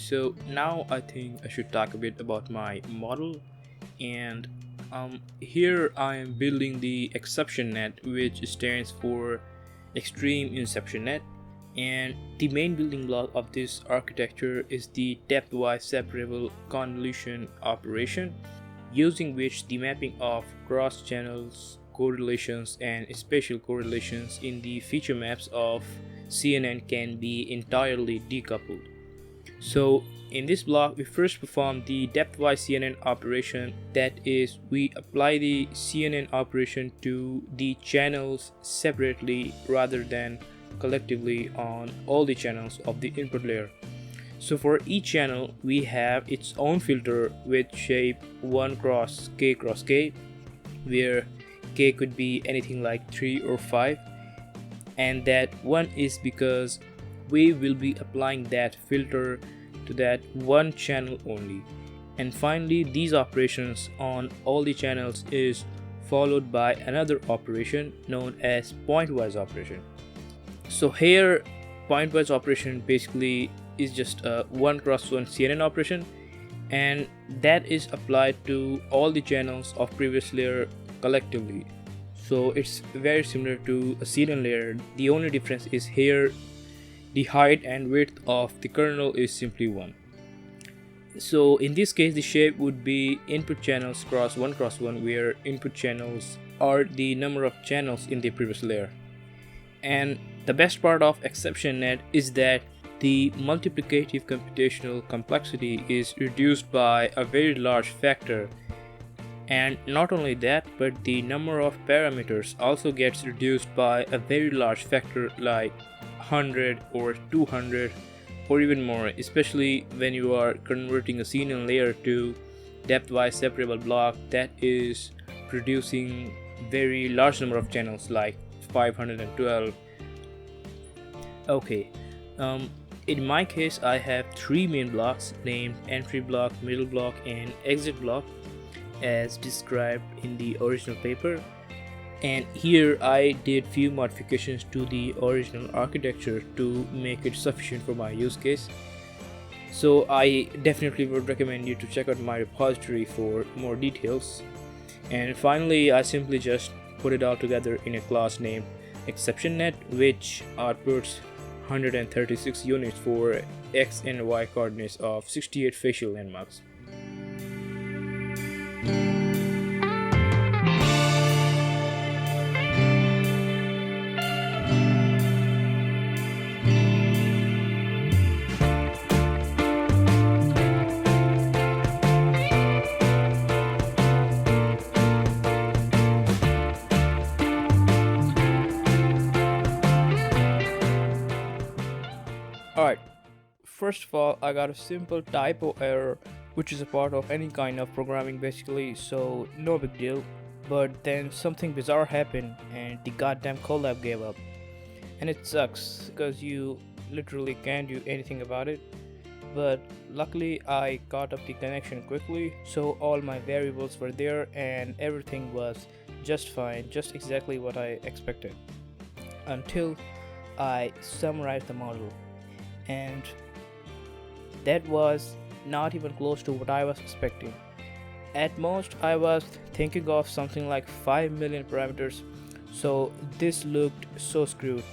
so now I think I should talk a bit about my model. And here I am building the Xception Net, which stands for Extreme Inception Net. And the main building block of this architecture is the depth-wise separable convolution operation, using which the mapping of cross channels, correlations, and spatial correlations in the feature maps of CNN can be entirely decoupled. So in this block, we first perform the depth-wise CNN operation. That is, we apply the CNN operation to the channels separately rather than collectively on all the channels of the input layer. So for each channel, we have its own filter with shape 1 cross k, where k could be anything like 3 or 5, and that 1 is because we will be applying that filter to that one channel only. And finally, these operations on all the channels is followed by another operation known as pointwise operation. So here, pointwise operation basically is just a 1 cross 1 CNN operation, and that is applied to all the channels of previous layer collectively. So it's very similar to a CNN layer. The only difference is here the height and width of the kernel is simply 1. So in this case, the shape would be input channels cross 1 cross 1, where input channels are the number of channels in the previous layer. And the best part of Xception Net is that the multiplicative computational complexity is reduced by a very large factor. And not only that, but the number of parameters also gets reduced by a very large factor, like 100 or 200 or even more, especially when you are converting a CNN layer to depth-wise separable block that is producing very large number of channels like 512. Okay, in my case I have 3 main blocks named entry block, middle block, and exit block as described in the original paper. And here I did few modifications to the original architecture to make it sufficient for my use case. So I definitely would recommend you to check out my repository for more details. And finally, I simply just put it all together in a class named Xception Net, which outputs 136 units for x and y coordinates of 68 facial landmarks. Alright, first of all, I got a simple typo error, which is a part of any kind of programming basically, so no big deal. But then something bizarre happened and the goddamn collab gave up. And it sucks because you literally can't do anything about it. But luckily I got up the connection quickly, so all my variables were there and everything was just fine, just exactly what I expected. Until I summarized the model. And that was not even close to what I was expecting. At most, I was thinking of something like 5 million parameters, so this looked so screwed.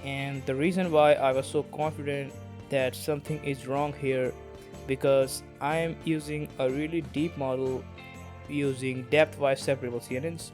And the reason why I was so confident that something is wrong here, because I am using a really deep model using depth-wise separable CNNs,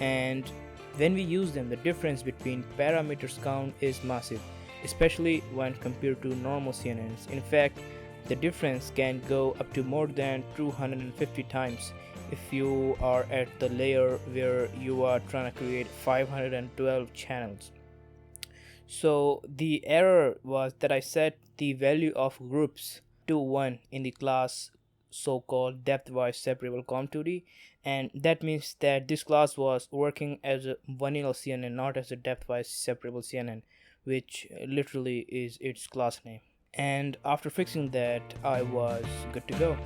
and when we use them, the difference between parameters count is massive, especially when compared to normal CNNs. In fact, the difference can go up to more than 250 times if you are at the layer where you are trying to create 512 channels. So the error was that I set the value of groups to 1 in the class so-called depth-wise separable com2d, and that means that this class was working as a vanilla CNN, not as a depth-wise separable CNN, which literally is its class name. And after fixing that, I was good to go.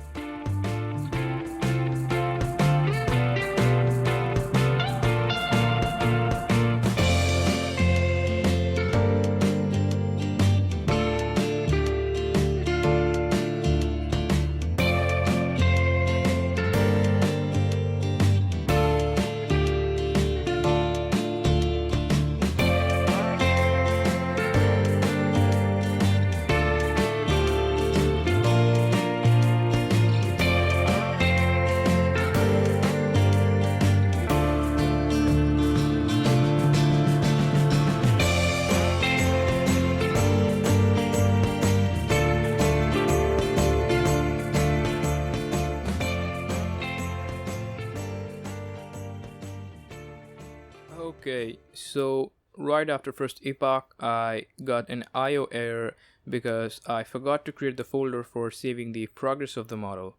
Okay, so right after first epoch, I got an IO error because I forgot to create the folder for saving the progress of the model.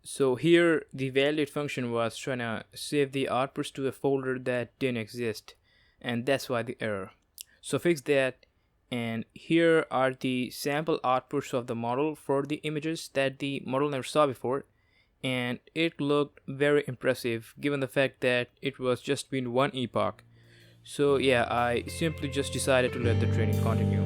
So here, the validate function was trying to save the outputs to a folder that didn't exist, and that's why the error. So fix that, and here are the sample outputs of the model for the images that the model never saw before, and it looked very impressive given the fact that it was just been one epoch. So yeah, I simply just decided to let the training continue.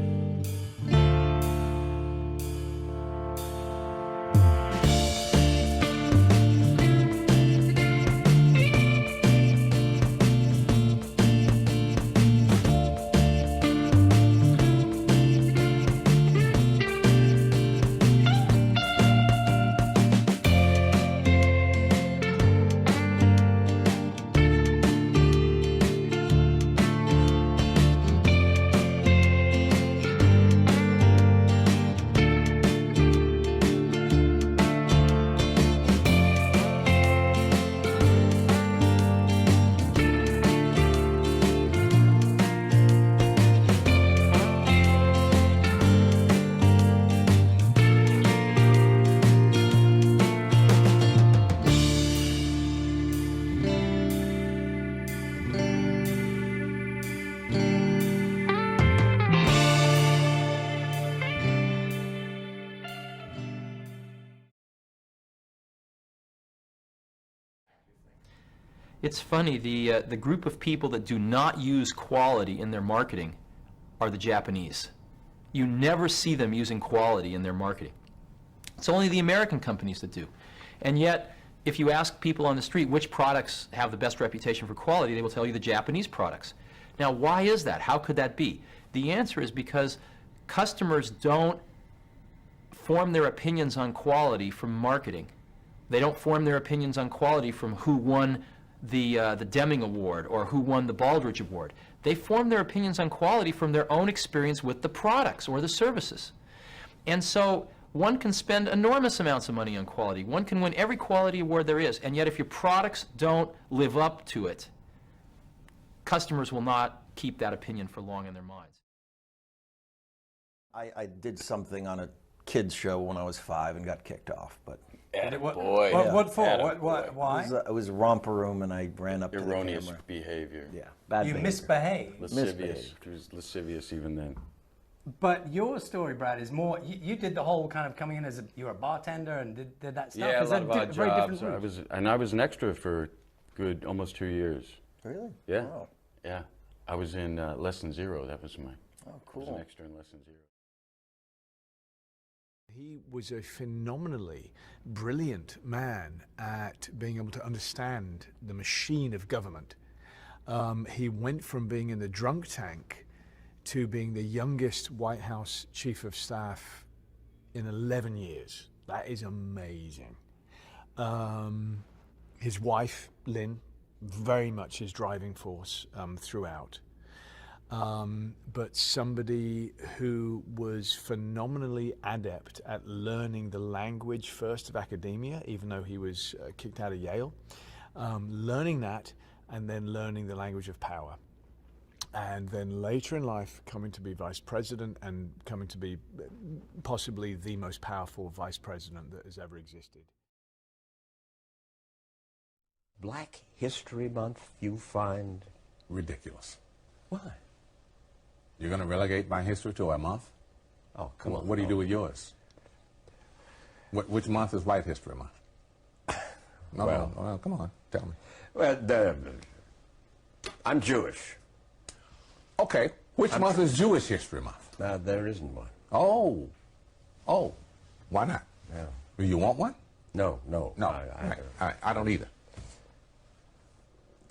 It's funny, the group of people that do not use quality in their marketing are the Japanese. You never see them using quality in their marketing. It's only the American companies that do. And yet, if you ask people on the street which products have the best reputation for quality, they will tell you the Japanese products. Now, why is that? How could that be? The answer is because customers don't form their opinions on quality from marketing. They don't form their opinions on quality from who won the Deming Award or who won the Baldrige Award. They form their opinions on quality from their own experience with the products or the services. And so one can spend enormous amounts of money on quality. One can win every quality award there is, and yet if your products don't live up to it, customers will not keep that opinion for long in their minds. I did something on a kids show when I was 5 and got kicked off, but Boy. What for? Atta Why? it was a romper room and I ran up to the Erroneous camera. behavior. Yeah, bad You behavior. misbehaved. Lascivious. It was lascivious even then. But your story, Brad, is more. You did the whole kind of coming in as you were a bartender and did that stuff. Yeah, a Is lot that of odd very jobs. different route? I was an extra for good almost 2 years. Really? Yeah. Wow. Yeah. I was in Lesson Zero. That was my. Oh, I was cool. an extra in Lesson Zero. He was a phenomenally brilliant man at being able to understand the machine of government. He went from being in the drunk tank to being the youngest White House chief of staff in 11 years. That is amazing. His wife, Lynn, very much his driving force throughout. But somebody who was phenomenally adept at learning the language first of academia, even though he was kicked out of Yale, learning that and then learning the language of power. And then later in life coming to be vice president and coming to be possibly the most powerful vice president that has ever existed. Black History Month you find ridiculous. why? You're going to relegate my history to a month? Oh, come on. What do you do with yours? Which month is White History Month? No, Well- well, come on, tell me. Well, I'm Jewish. Okay, which month is Jewish History Month? There isn't one. Oh, why not? Yeah. Do you want one? No. No, I don't either.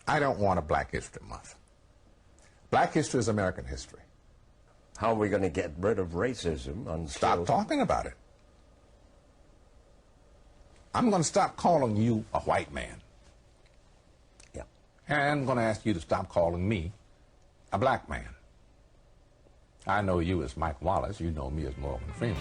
I don't want a Black History Month. Black history is American history. How are we going to get rid of racism? Stop talking about it. I'm going to stop calling you a white man. Yeah. And I'm going to ask you to stop calling me a black man. I know you as Mike Wallace. You know me as Morgan Freeman.